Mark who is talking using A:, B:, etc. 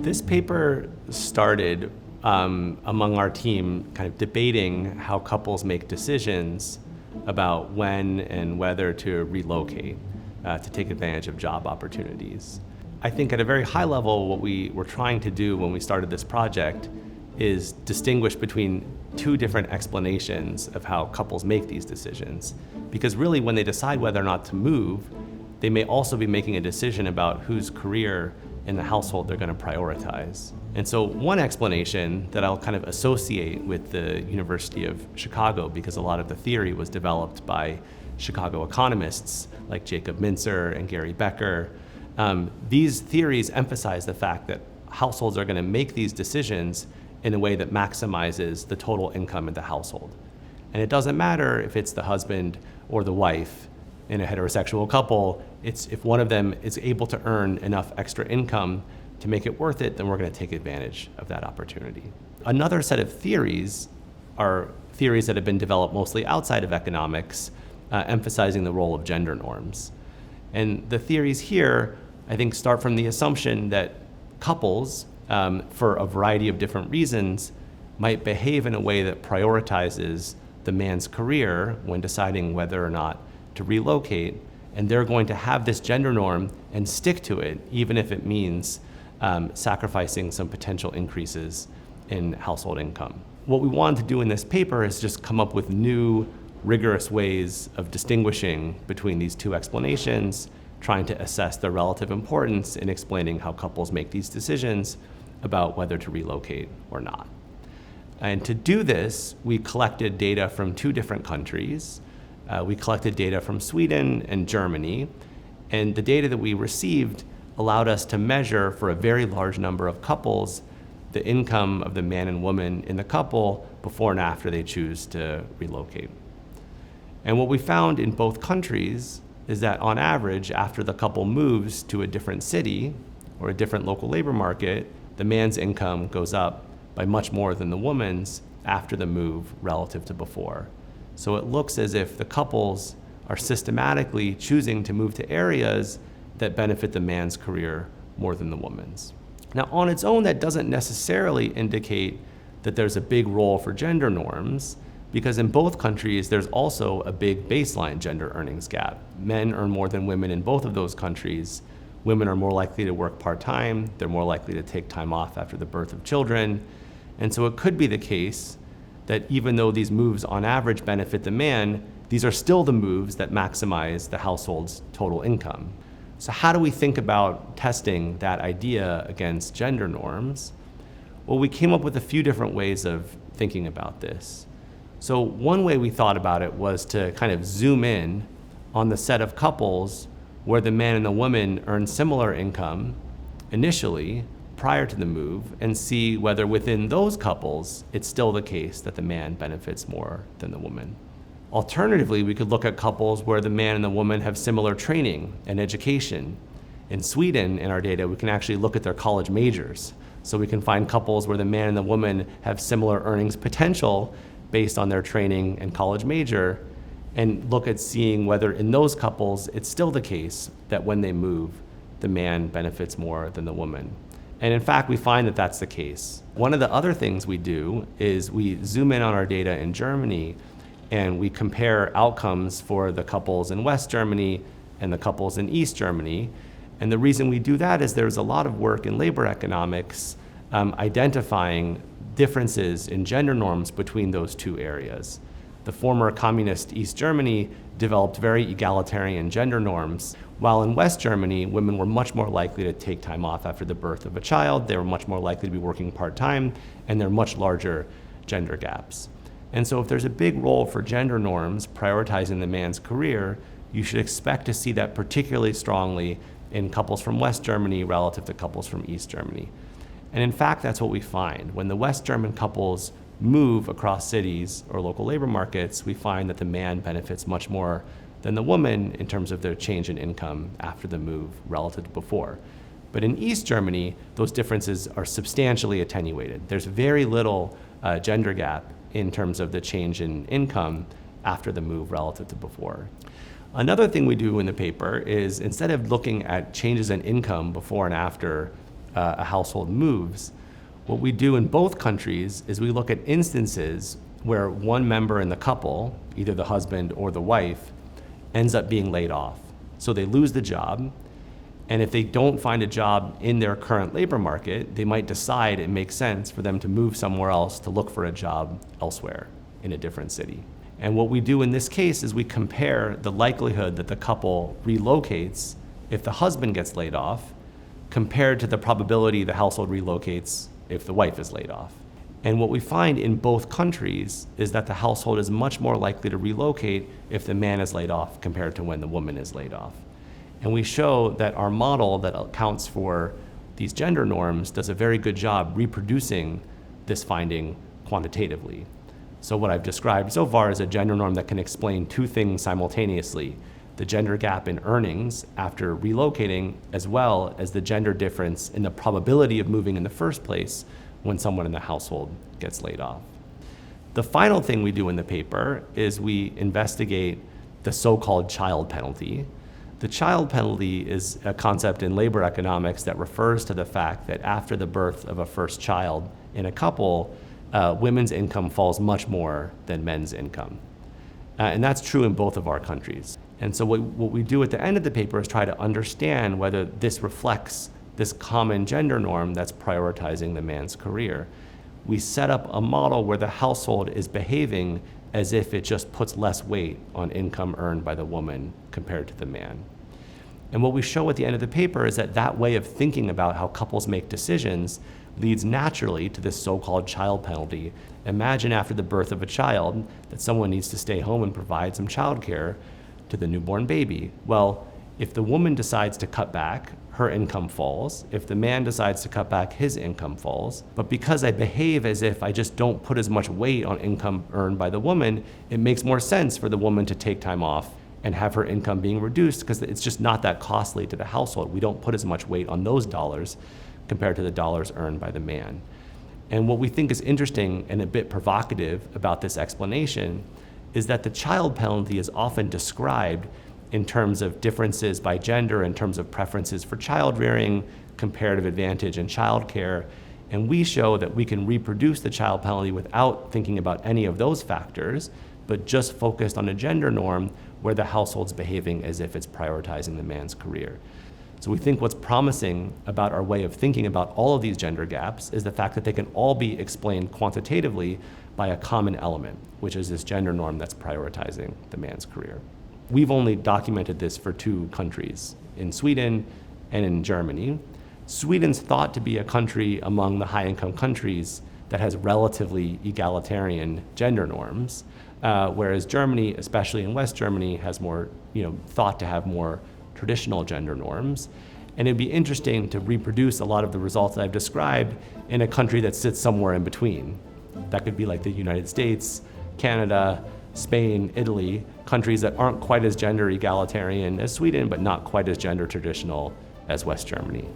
A: This paper started among our team kind of debating how couples make decisions about when and whether to relocate to take advantage of job opportunities. I think at a very high level, what we were trying to do when we started this project is distinguish between two different explanations of how couples make these decisions. Because really, when they decide whether or not to move, they may also be making a decision about whose career in the household they're going to prioritize. And so one explanation that I'll kind of associate with the University of Chicago, because a lot of the theory was developed by Chicago economists like Jacob Mincer and Gary Becker, these theories emphasize the fact that households are going to make these decisions in a way that maximizes the total income in the household. And it doesn't matter if it's the husband or the wife in a heterosexual couple. It's if one of them is able to earn enough extra income to make it worth it, then we're going to take advantage of that opportunity. Another set of theories are theories that have been developed mostly outside of economics, emphasizing the role of gender norms. And the theories here, I think, start from the assumption that couples, for a variety of different reasons, might behave in a way that prioritizes the man's career when deciding whether or not to relocate, and they're going to have this gender norm and stick to it, even if it means sacrificing some potential increases in household income. What we wanted to do in this paper is just come up with new, rigorous ways of distinguishing between these two explanations, trying to assess their relative importance in explaining how couples make these decisions about whether to relocate or not. And to do this, we collected data from two different countries. We collected data from Sweden and Germany, and the data that we received allowed us to measure for a very large number of couples the income of the man and woman in the couple before and after they choose to relocate. And what we found in both countries is that on average, after the couple moves to a different city or a different local labor market, the man's income goes up by much more than the woman's after the move relative to before. So it looks as if the couples are systematically choosing to move to areas that benefit the man's career more than the woman's. Now, on its own, that doesn't necessarily indicate that there's a big role for gender norms, because in both countries, there's also a big baseline gender earnings gap. Men earn more than women in both of those countries. Women are more likely to work part-time. They're more likely to take time off after the birth of children. And so it could be the case that even though these moves on average benefit the man, these are still the moves that maximize the household's total income. So how do we think about testing that idea against gender norms? Well, we came up with a few different ways of thinking about this. So one way we thought about it was to kind of zoom in on the set of couples where the man and the woman earn similar income initially prior to the move and see whether within those couples it's still the case that the man benefits more than the woman. Alternatively, we could look at couples where the man and the woman have similar training and education. In Sweden, in our data, we can actually look at their college majors. So we can find couples where the man and the woman have similar earnings potential based on their training and college major, and look at seeing whether in those couples it's still the case that when they move, the man benefits more than the woman. And in fact, we find that that's the case. One of the other things we do is we zoom in on our data in Germany and we compare outcomes for the couples in West Germany and the couples in East Germany. And the reason we do that is there's a lot of work in labor economics identifying differences in gender norms between those two areas. The former communist East Germany developed very egalitarian gender norms, while in West Germany, women were much more likely to take time off after the birth of a child, they were much more likely to be working part-time, and there are much larger gender gaps. And so if there's a big role for gender norms prioritizing the man's career, you should expect to see that particularly strongly in couples from West Germany relative to couples from East Germany. And in fact, that's what we find. When the West German couples move across cities or local labor markets, we find that the man benefits much more than the woman in terms of their change in income after the move relative to before. But in East Germany, those differences are substantially attenuated. There's very little gender gap in terms of the change in income after the move relative to before. Another thing we do in the paper is instead of looking at changes in income before and after a household moves, what we do in both countries is we look at instances where one member in the couple, either the husband or the wife, ends up being laid off. So they lose the job, and if they don't find a job in their current labor market, they might decide it makes sense for them to move somewhere else to look for a job elsewhere in a different city. And what we do in this case is we compare the likelihood that the couple relocates if the husband gets laid off compared to the probability the household relocates if the wife is laid off. And what we find in both countries is that the household is much more likely to relocate if the man is laid off compared to when the woman is laid off. And we show that our model that accounts for these gender norms does a very good job reproducing this finding quantitatively. So what I've described so far is a gender norm that can explain two things simultaneously: the gender gap in earnings after relocating, as well as the gender difference in the probability of moving in the first place when someone in the household gets laid off. The final thing we do in the paper is we investigate the so-called child penalty. The child penalty is a concept in labor economics that refers to the fact that after the birth of a first child in a couple, women's income falls much more than men's income. And that's true in both of our countries. And so what we do at the end of the paper is try to understand whether this reflects this common gender norm that's prioritizing the man's career. We set up a model where the household is behaving as if it just puts less weight on income earned by the woman compared to the man. And what we show at the end of the paper is that that way of thinking about how couples make decisions leads naturally to this so-called child penalty. Imagine after the birth of a child that someone needs to stay home and provide some childcare to the newborn baby. Well, if the woman decides to cut back, her income falls. If the man decides to cut back, his income falls. But because I behave as if I just don't put as much weight on income earned by the woman, it makes more sense for the woman to take time off and have her income being reduced because it's just not that costly to the household. We don't put as much weight on those dollars compared to the dollars earned by the man. And what we think is interesting and a bit provocative about this explanation is that the child penalty is often described in terms of differences by gender, in terms of preferences for child rearing, comparative advantage in childcare. And we show that we can reproduce the child penalty without thinking about any of those factors, but just focused on a gender norm where the household's behaving as if it's prioritizing the man's career. So we think what's promising about our way of thinking about all of these gender gaps is the fact that they can all be explained quantitatively by a common element, which is this gender norm that's prioritizing the man's career. We've only documented this for two countries, in Sweden and in Germany. Sweden's thought to be a country among the high-income countries that has relatively egalitarian gender norms, whereas Germany, especially in West Germany, has more, thought to have more traditional gender norms. And it'd be interesting to reproduce a lot of the results that I've described in a country that sits somewhere in between. That could be like the United States, Canada, Spain, Italy, countries that aren't quite as gender egalitarian as Sweden, but not quite as gender traditional as West Germany.